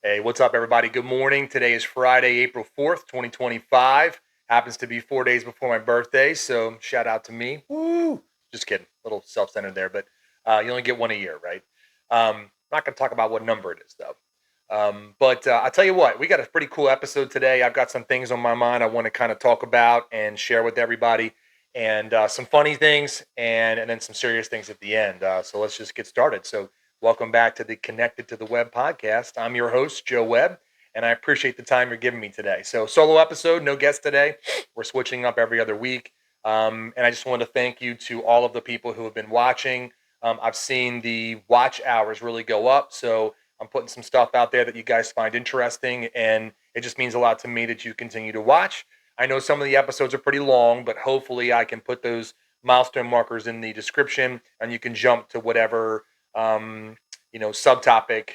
Hey, what's up, everybody? Good morning. Today is Friday, April 4th, 2025. Happens to be 4 days before my birthday, so shout out to me. Woo! Just kidding. A little self centered there, but you only get one a year, right? Not going to talk about what number it is, though. But I'll tell you what, we got a pretty cool episode today. I've got some things on my mind I want to kind of talk about and share with everybody, and some funny things, and then some serious things at the end. So let's just get started. So welcome back to the Connected to the Web podcast. I'm your host, Joe Webb, and I appreciate the time you're giving me today. So, solo episode, no guest today. We're switching up every other week. And I just want to thank you to all of the people who have been watching. I've seen the watch hours really go up. So, I'm putting some stuff out there that you guys find interesting. And it just means a lot to me that you continue to watch. I know some of the episodes are pretty long, but hopefully I can put those milestone markers in the description and you can jump to whatever subtopic,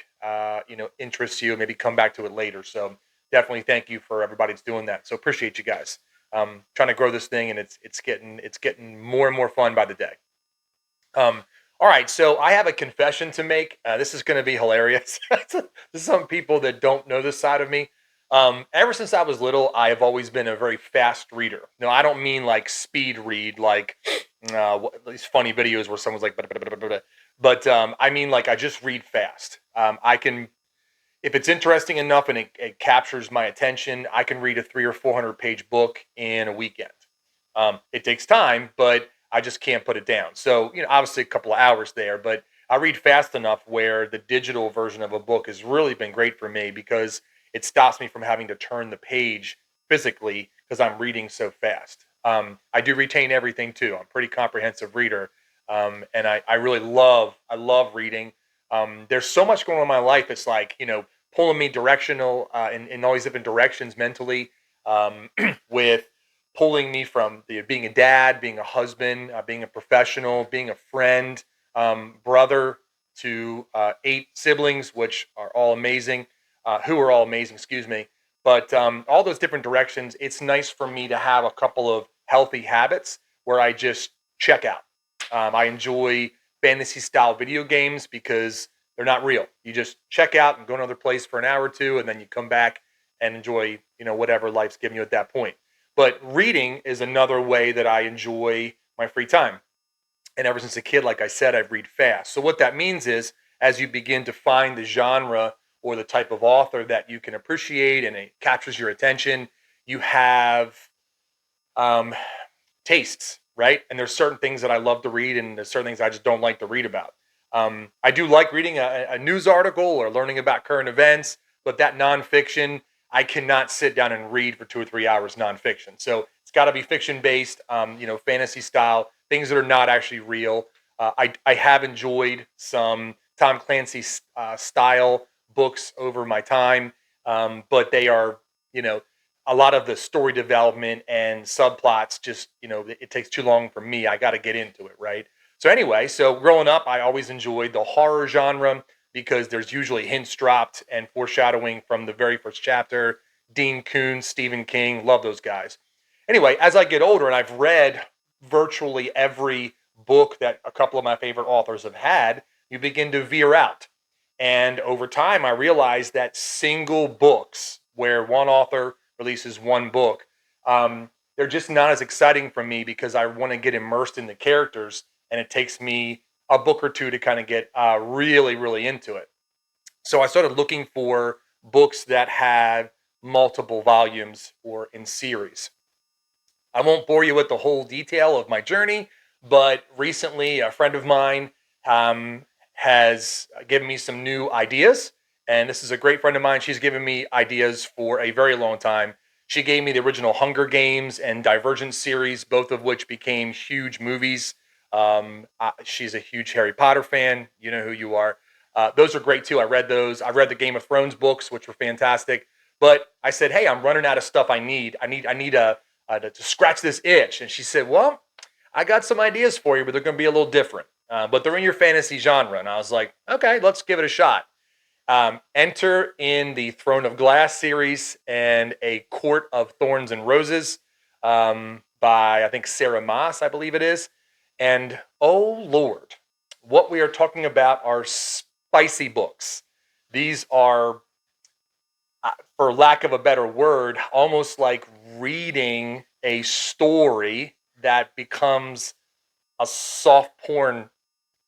interests you. Maybe come back to it later. So definitely thank you for everybody that's doing that. So appreciate you guys. Trying to grow this thing, and it's getting more and more fun by the day. All right, so I have a confession to make. This is going to be hilarious. There's some people that don't know this side of me. Ever since I was little, I have always been a very fast reader. No, I don't mean like speed read, like these funny videos where someone's like, but I mean like I just read fast. I can, if it's interesting enough and it captures my attention, I can read a 300 or 400 page book in a weekend. It takes time, but I just can't put it down. So, obviously a couple of hours there, but I read fast enough where the digital version of a book has really been great for me because it stops me from having to turn the page physically because I'm reading so fast. I do retain everything too. I'm a pretty comprehensive reader, and I really I love reading. There's so much going on in my life. It's like pulling me directional in all these different directions mentally, with pulling me from being a dad, being a husband, being a professional, being a friend, brother to 8 siblings, which are all amazing, who are all amazing, excuse me. But all those different directions, it's nice for me to have a couple of healthy habits where I just check out. I enjoy fantasy style video games because they're not real. You just check out and go another place for an hour or two, and then you come back and enjoy, whatever life's giving you at that point. But reading is another way that I enjoy my free time. And ever since a kid, like I said, I read fast. So what that means is as you begin to find the genre or the type of author that you can appreciate and it captures your attention, you have um, tastes, right? And there's certain things that I love to read, and there's certain things I just don't like to read about. I do like reading a news article or learning about current events, but that nonfiction, I cannot sit down and read for 2 or 3 hours nonfiction. So it's got to be fiction based, fantasy style, things that are not actually real. I have enjoyed some Tom Clancy style books over my time, but they are, a lot of the story development and subplots just, it takes too long for me. I got to get into it, right? So anyway, so growing up, I always enjoyed the horror genre because there's usually hints dropped and foreshadowing from the very first chapter. Dean Koontz, Stephen King, love those guys. Anyway, as I get older and I've read virtually every book that a couple of my favorite authors have had, you begin to veer out. And over time, I realized that single books where one author releases one book, they're just not as exciting for me because I want to get immersed in the characters, and it takes me a book or two to kind of get really, really into it. So I started looking for books that had multiple volumes or in series. I won't bore you with the whole detail of my journey, but recently a friend of mine has given me some new ideas. And this is a great friend of mine. She's given me ideas for a very long time. She gave me the original Hunger Games and Divergent series, both of which became huge movies. She's a huge Harry Potter fan. You know who you are. Those are great too. I read those. I read the Game of Thrones books, which were fantastic. But I said, "Hey, I'm running out of stuff. I need to scratch this itch." And she said, "Well, I got some ideas for you, but they're going to be a little different. But they're in your fantasy genre." And I was like, "Okay, let's give it a shot." Enter in the Throne of Glass series and A Court of Thorns and Roses, by I think Sarah Moss, I believe it is. And oh Lord, what we are talking about are spicy books. These are for lack of a better word, almost like reading a story that becomes a soft porn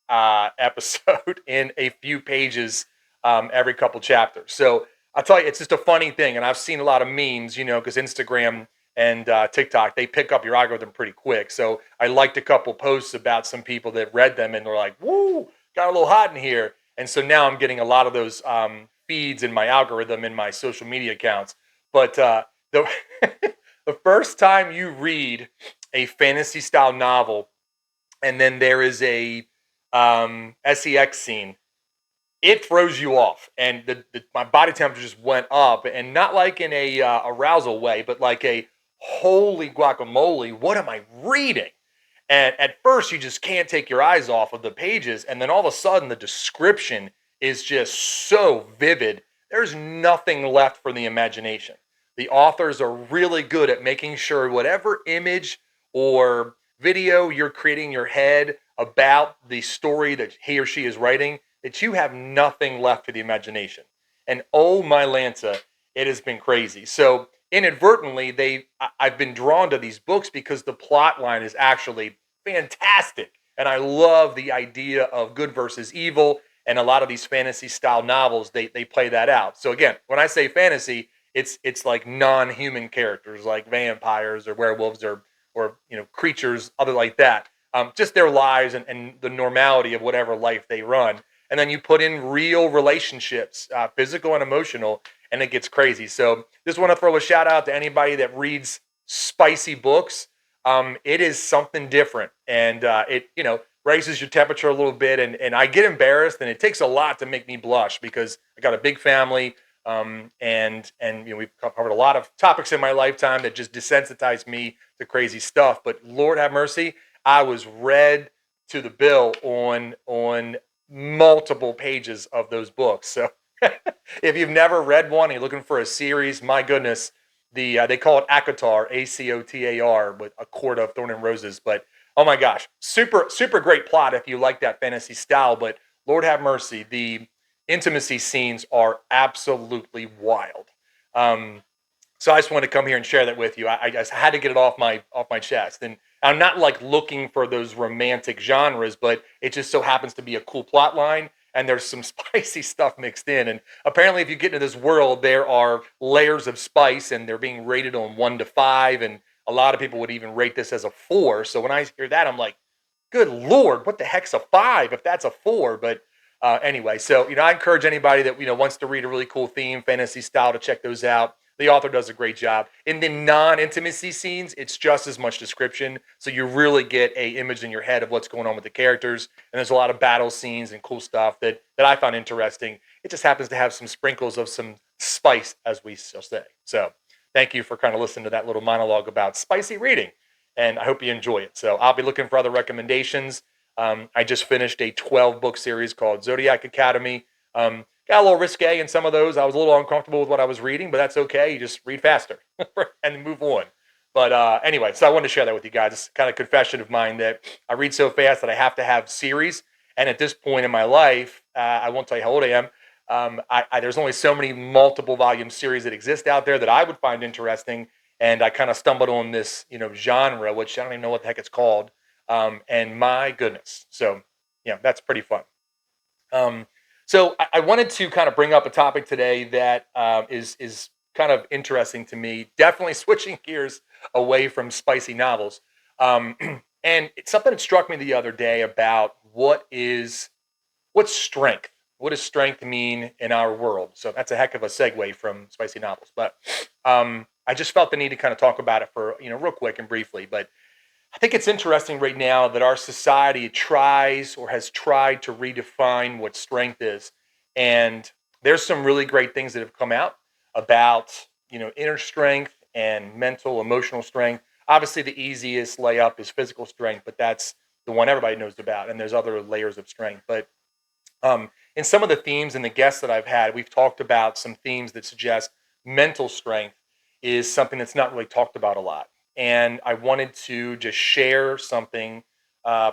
episode in a few pages every couple chapters. So I'll tell you, it's just a funny thing. And I've seen a lot of memes, because Instagram and TikTok, they pick up your algorithm pretty quick. So I liked a couple posts about some people that read them and they're like, woo, got a little hot in here. And so now I'm getting a lot of those feeds in my algorithm in my social media accounts. But the, the first time you read a fantasy style novel, and then there is a sex scene, it throws you off, and my body temperature just went up, and not like in a arousal way, but like a holy guacamole, what am I reading? And at first, you just can't take your eyes off of the pages, and then all of a sudden, the description is just so vivid. There's nothing left for the imagination. The authors are really good at making sure whatever image or video you're creating in your head about the story that he or she is writing, that you have nothing left for the imagination. And oh my Lanza, it has been crazy. So inadvertently, I've been drawn to these books because the plot line is actually fantastic. And I love the idea of good versus evil. And a lot of these fantasy style novels, they play that out. So again, when I say fantasy, it's like non-human characters like vampires or werewolves or creatures other like that. Just their lives and the normality of whatever life they run. And then you put in real relationships, physical and emotional, and it gets crazy. So just want to throw a shout out to anybody that reads spicy books. It is something different, and it raises your temperature a little bit. And I get embarrassed, and it takes a lot to make me blush because I got a big family, and we've covered a lot of topics in my lifetime that just desensitized me to crazy stuff. But Lord have mercy, I was read to the bill on multiple pages of those books. So if you've never read one and you're looking for a series, my goodness, they call it ACOTAR, ACOTAR, with A Court of Thorn and Roses. But oh my gosh, super great plot if you like that fantasy style. But Lord have mercy, the intimacy scenes are absolutely wild. So I just wanted to come here and share that with you. I just had to get it off my chest. And I'm not like looking for those romantic genres, but it just so happens to be a cool plot line, and there's some spicy stuff mixed in. And apparently, if you get into this world, there are layers of spice, and they're being rated on 1 to 5, and a lot of people would even rate this as a 4. So when I hear that, I'm like, good Lord, what the heck's a 5 if that's a 4? But anyway, so I encourage anybody that wants to read a really cool theme, fantasy style, to check those out. The author does a great job. In the non-intimacy scenes, it's just as much description, so you really get a image in your head of what's going on with the characters. And there's a lot of battle scenes and cool stuff that I found interesting. It just happens to have some sprinkles of some spice, as we shall say. So thank you for kind of listening to that little monologue about spicy reading, and I hope you enjoy it. So I'll be looking for other recommendations. I just finished a 12-book series called Zodiac Academy. Got a little risque in some of those. I was a little uncomfortable with what I was reading, but that's okay. You just read faster and move on. But anyway, so I wanted to share that with you guys. It's kind of a confession of mine that I read so fast that I have to have series. And at this point in my life, I won't tell you how old I am. There's only so many multiple volume series that exist out there that I would find interesting. And I kind of stumbled on this, genre, which I don't even know what the heck it's called. And my goodness. So, that's pretty fun. So I wanted to kind of bring up a topic today that is kind of interesting to me. Definitely switching gears away from spicy novels, and it's something that struck me the other day about what's strength. What does strength mean in our world? So that's a heck of a segue from spicy novels, but I just felt the need to kind of talk about it for real quick and briefly, but. I think it's interesting right now that our society tries or has tried to redefine what strength is. And there's some really great things that have come out about, inner strength and mental, emotional strength. Obviously, the easiest layup is physical strength, but that's the one everybody knows about. And there's other layers of strength. But in some of the themes and the guests that I've had, we've talked about some themes that suggest mental strength is something that's not really talked about a lot. And I wanted to just share something,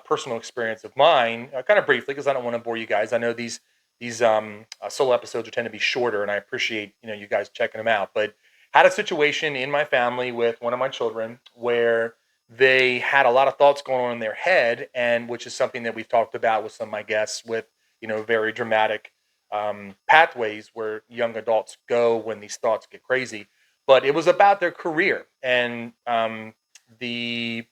personal experience of mine, kind of briefly, because I don't want to bore you guys. I know these these solo episodes tend to be shorter, and I appreciate you guys checking them out. But had a situation in my family with one of my children where they had a lot of thoughts going on in their head, and which is something that we've talked about with some of my guests with very dramatic pathways where young adults go when these thoughts get crazy. But it was about their career, and the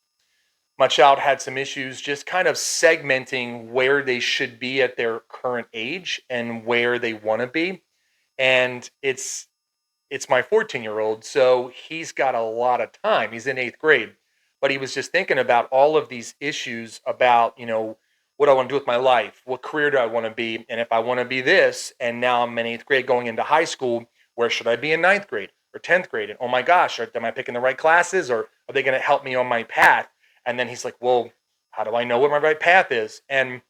my child had some issues just kind of segmenting where they should be at their current age and where they want to be. And it's my 14-year-old, so he's got a lot of time. He's in 8th grade, but he was just thinking about all of these issues about, what I want to do with my life, what career do I want to be, and if I want to be this, and now I'm in 8th grade going into high school, where should I be in 9th grade or 10th grade? And oh my gosh, am I picking the right classes, or are they going to help me on my path? And then he's like, well, how do I know what my right path is? And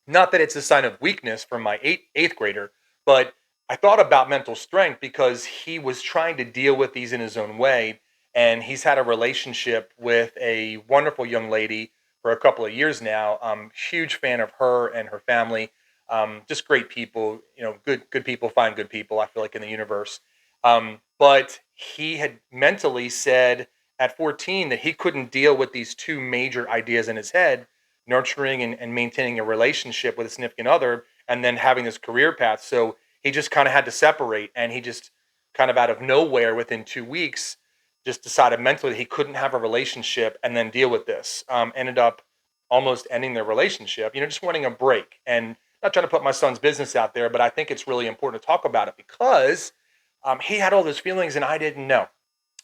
not that it's a sign of weakness from my eighth grader, but I thought about mental strength because he was trying to deal with these in his own way. And he's had a relationship with a wonderful young lady for a couple of years now. I'm huge fan of her and her family. Just great people, good people find good people, I feel like, in the universe. But he had mentally said at 14 that he couldn't deal with these two major ideas in his head, nurturing and maintaining a relationship with a significant other, and then having this career path. So he just kind of had to separate, and he just kind of out of nowhere within 2 weeks just decided mentally that he couldn't have a relationship and then deal with this. Ended up almost ending their relationship, just wanting a break. And not trying to put my son's business out there, but I think it's really important to talk about it because he had all those feelings and I didn't know.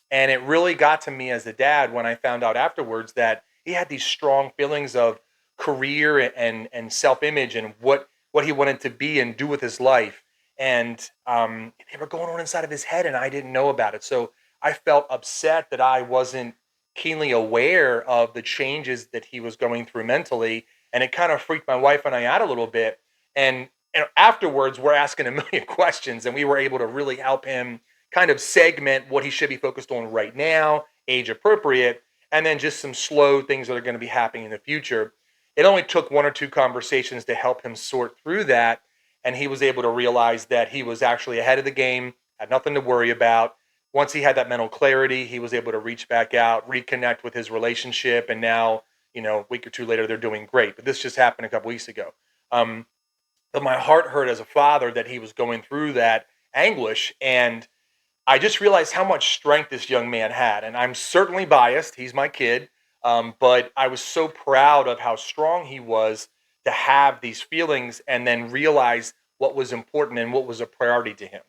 And it really got to me as a dad when I found out afterwards that he had these strong feelings of career and self image and what he wanted to be and do with his life. And they were going on inside of his head, and I didn't know about it. So I felt upset that I wasn't keenly aware of the changes that he was going through mentally, and it kind of freaked my wife and I out a little bit. And afterwards, we're asking a million questions, and we were able to really help him kind of segment what he should be focused on right now, age appropriate, and then just some slow things that are going to be happening in the future. It only took one or two conversations to help him sort through that, and he was able to realize that he was actually ahead of the game, had nothing to worry about. Once he had that mental clarity, he was able to reach back out, reconnect with his relationship, and now, a week or two later, they're doing great. But this just happened a couple weeks ago. But my heart hurt as a father that he was going through that anguish, and I just realized how much strength this young man had. And I'm certainly biased. He's my kid. But I was so proud of how strong he was to have these feelings and then realize what was important and what was a priority to him.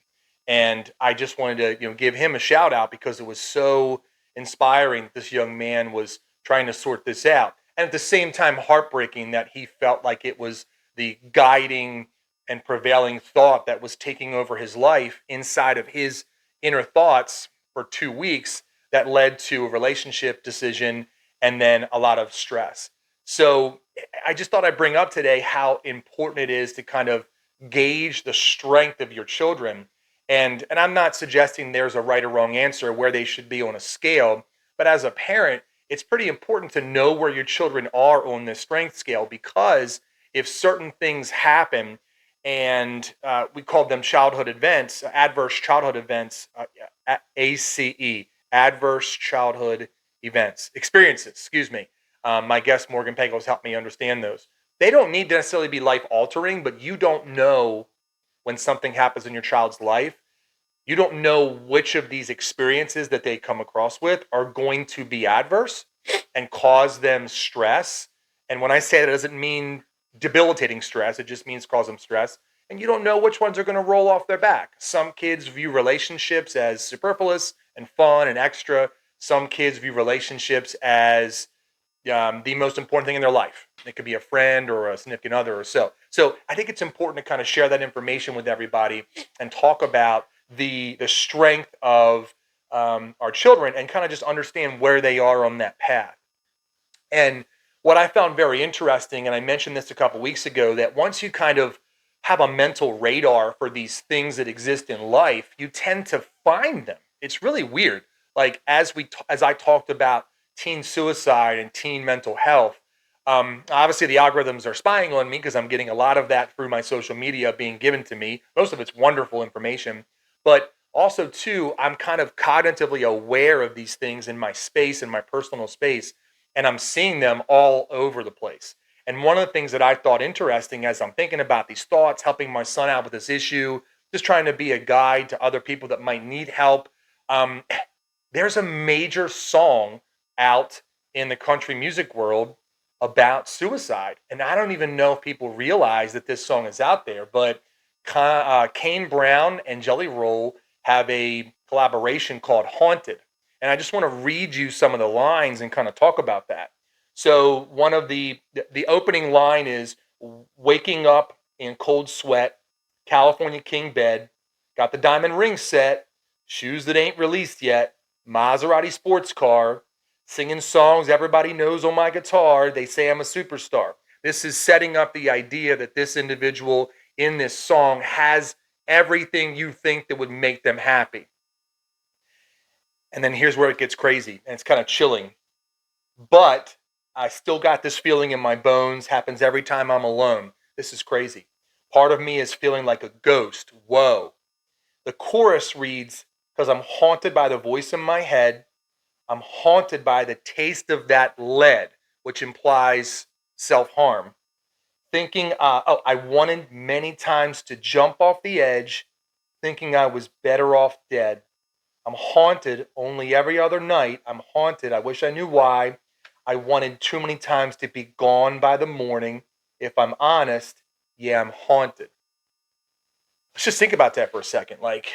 And I just wanted to, give him a shout out because it was so inspiring that this young man was trying to sort this out. And at the same time, heartbreaking that he felt like it was the guiding and prevailing thought that was taking over his life inside of his inner thoughts for 2 weeks that led to a relationship decision and then a lot of stress. So I just thought I'd bring up today how important it is to kind of gauge the strength of your children. And I'm not suggesting there's a right or wrong answer where they should be on a scale, but as a parent, it's pretty important to know where your children are on this strength scale because if certain things happen and we called them childhood events, adverse childhood events, ACE, adverse childhood events, experiences, excuse me. My guest Morgan Pagels helped me understand those. They don't need to necessarily be life altering, but you don't know when something happens in your child's life. You don't know which of these experiences that they come across with are going to be adverse and cause them stress. And when I say that, it doesn't mean debilitating stress. It just means cause them stress. And you don't know which ones are going to roll off their back. Some kids view relationships as superfluous and fun and extra. Some kids view relationships as the most important thing in their life. It could be a friend or a significant other or so. So I think it's important to kind of share that information with everybody and talk about the strength of our children and kind of just understand where they are on that path. And what I found very interesting, and I mentioned this a couple weeks ago, that once you kind of have a mental radar for these things that exist in life, you tend to find them. It's really weird. Like as I talked about teen suicide and teen mental health, Obviously, the algorithms are spying on me because I'm getting a lot of that through my social media being given to me. Most of it's wonderful information, but also too, I'm kind of cognitively aware of these things in my space, in my personal space, and I'm seeing them all over the place. And one of the things that I thought interesting as I'm thinking about these thoughts, helping my son out with this issue, just trying to be a guide to other people that might need help. Um, there's a major song out in the country music world about suicide. And I don't even know if people realize that this song is out there, but Kane Brown and Jelly Roll have a collaboration called Haunted. And I just want to read you some of the lines and kind of talk about that. So one of the opening line is waking up in cold sweat, California king bed, got the diamond ring set, shoes that ain't released yet, Maserati sports car, singing songs everybody knows on my guitar. They say I'm a superstar. This is setting up the idea that this individual in this song has everything you think that would make them happy. And then here's where it gets crazy, and it's kind of chilling. But I still got this feeling in my bones, happens every time I'm alone. This is crazy. Part of me is feeling like a ghost. Whoa. The chorus reads, because I'm haunted by the voice in my head. I'm haunted by the taste of that lead, which implies self harm. Thinking, I wanted many times to jump off the edge, thinking I was better off dead. I'm haunted only every other night. I'm haunted. I wish I knew why. I wanted too many times to be gone by the morning. If I'm honest, yeah, I'm haunted. Let's just think about that for a second. Like,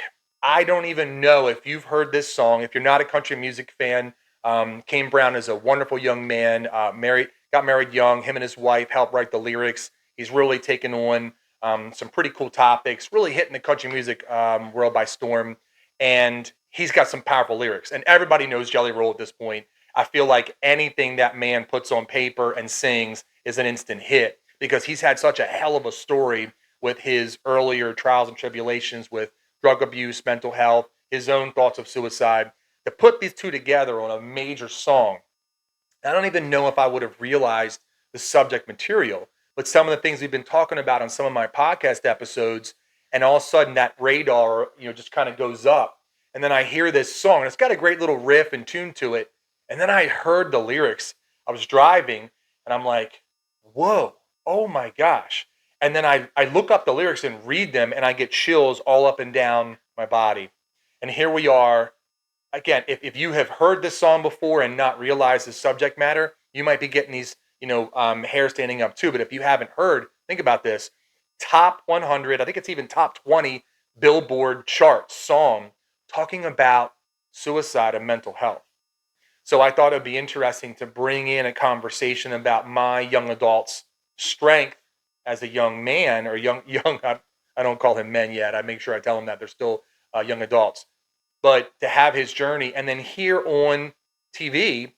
I don't even know if you've heard this song. If you're not a country music fan, Kane Brown is a wonderful young man. Got married young. Him and his wife helped write the lyrics. He's really taken on some pretty cool topics, really hitting the country music world by storm. And he's got some powerful lyrics. And everybody knows Jelly Roll at this point. I feel like anything that man puts on paper and sings is an instant hit because he's had such a hell of a story with his earlier trials and tribulations with drug abuse, mental health, his own thoughts of suicide. To put these two together on a major song, I don't even know if I would have realized the subject material, but some of the things we've been talking about on some of my podcast episodes, and all of a sudden that radar, just kind of goes up. And then I hear this song, and it's got a great little riff and tune to it. And then I heard the lyrics. I was driving, and I'm like, whoa, oh my gosh. And then I look up the lyrics and read them, and I get chills all up and down my body. And here we are. Again, if you have heard this song before and not realized the subject matter, you might be getting these, hair standing up too. But if you haven't heard, think about this. Top 100, I think it's even top 20 Billboard chart song talking about suicide and mental health. So I thought it'd be interesting to bring in a conversation about my young adult's strength as a young man or young. I don't call him men yet. I make sure I tell him that they're still young adults. But to have his journey and then hear on TV,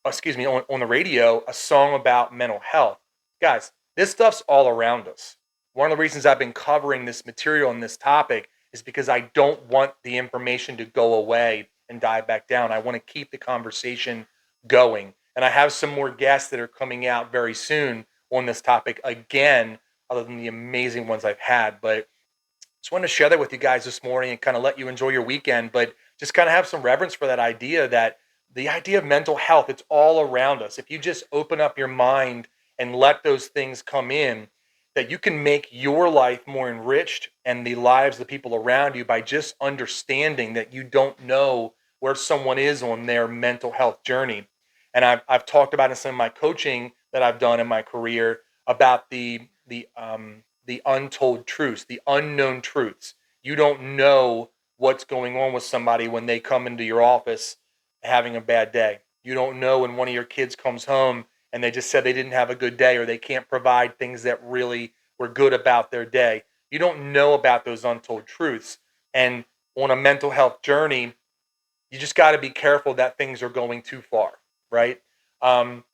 excuse me, on the radio, a song about mental health. Guys, this stuff's all around us. One of the reasons I've been covering this material and this topic is because I don't want the information to go away and die back down. I want to keep the conversation going. And I have some more guests that are coming out very soon on this topic again, other than the amazing ones I've had. But just wanted to share that with you guys this morning and kind of let you enjoy your weekend, but just kind of have some reverence for that idea that the idea of mental health, it's all around us. If you just open up your mind and let those things come in, that you can make your life more enriched and the lives of the people around you by just understanding that you don't know where someone is on their mental health journey. And I've talked about in some of my coaching that I've done in my career about the untold truths, the unknown truths. You don't know what's going on with somebody when they come into your office having a bad day. You don't know when one of your kids comes home and they just said they didn't have a good day or they can't provide things that really were good about their day. You don't know about those untold truths. And on a mental health journey, you just got to be careful that things are going too far, right?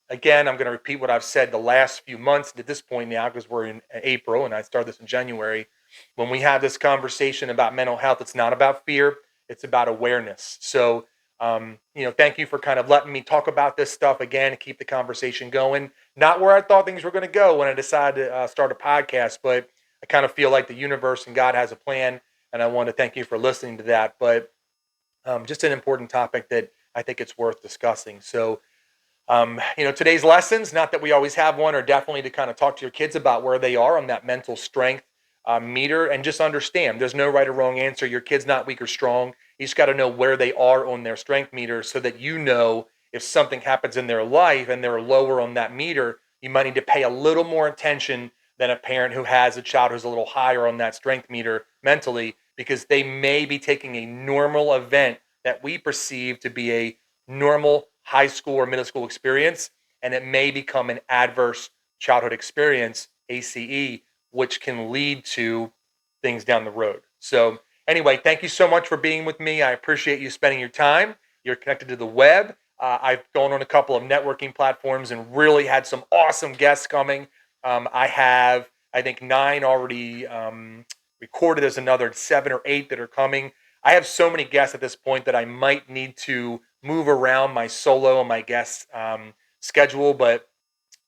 Again, I'm going to repeat what I've said the last few months at this point now because we're in April and I started this in January. When we have this conversation about mental health, it's not about fear, it's about awareness. So Thank you for kind of letting me talk about this stuff again and keep the conversation going. Not where I thought things were going to go when I decided to start a podcast, but I kind of feel like the universe and God has a plan, and I want to thank you for listening to that. But just an important topic that I think it's worth discussing. So, today's lessons, not that we always have one, are definitely to kind of talk to your kids about where they are on that mental strength meter and just understand there's no right or wrong answer. Your kid's not weak or strong. You just got to know where they are on their strength meter so that you know if something happens in their life and they're lower on that meter, you might need to pay a little more attention than a parent who has a child who's a little higher on that strength meter mentally, because they may be taking a normal event that we perceive to be a normal high school or middle school experience, and it may become an adverse childhood experience, ACE, which can lead to things down the road. So, anyway, thank you so much for being with me. I appreciate you spending your time. You're connected to the web. I've gone on a couple of networking platforms and really had some awesome guests coming. I have, I think, 9 already recorded. There's another 7 or 8 that are coming. I have so many guests at this point that I might need to move around my solo and my guest schedule. But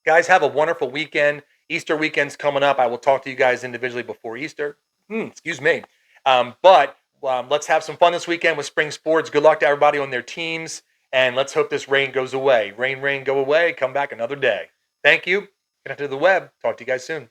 guys, have a wonderful weekend. Easter weekend's coming up. I will talk to you guys individually before Easter. Excuse me. But let's have some fun this weekend with spring sports. Good luck to everybody on their teams. And let's hope this rain goes away. Rain, go away. Come back another day. Thank you. Connect to the web. Talk to you guys soon.